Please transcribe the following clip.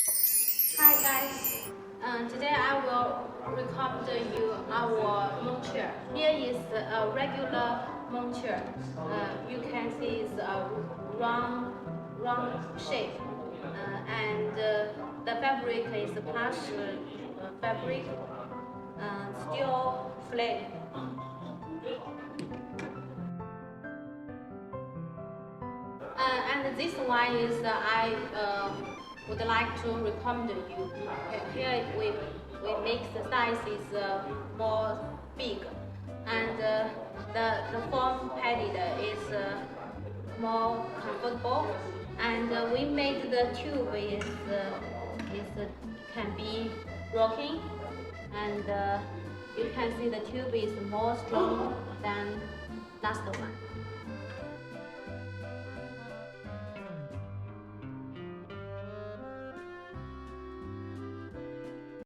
Hi guys, today I will recommend you our monture. Here is a regular monture. You can see it's a round shape, and the fabric is plush fabric, steel flame. And this one is I would like to recommend you. Here we make the size is more big, and the foam padded is more comfortable. And we made the tube is can be rocking, and you can see the tube is more strong than last one.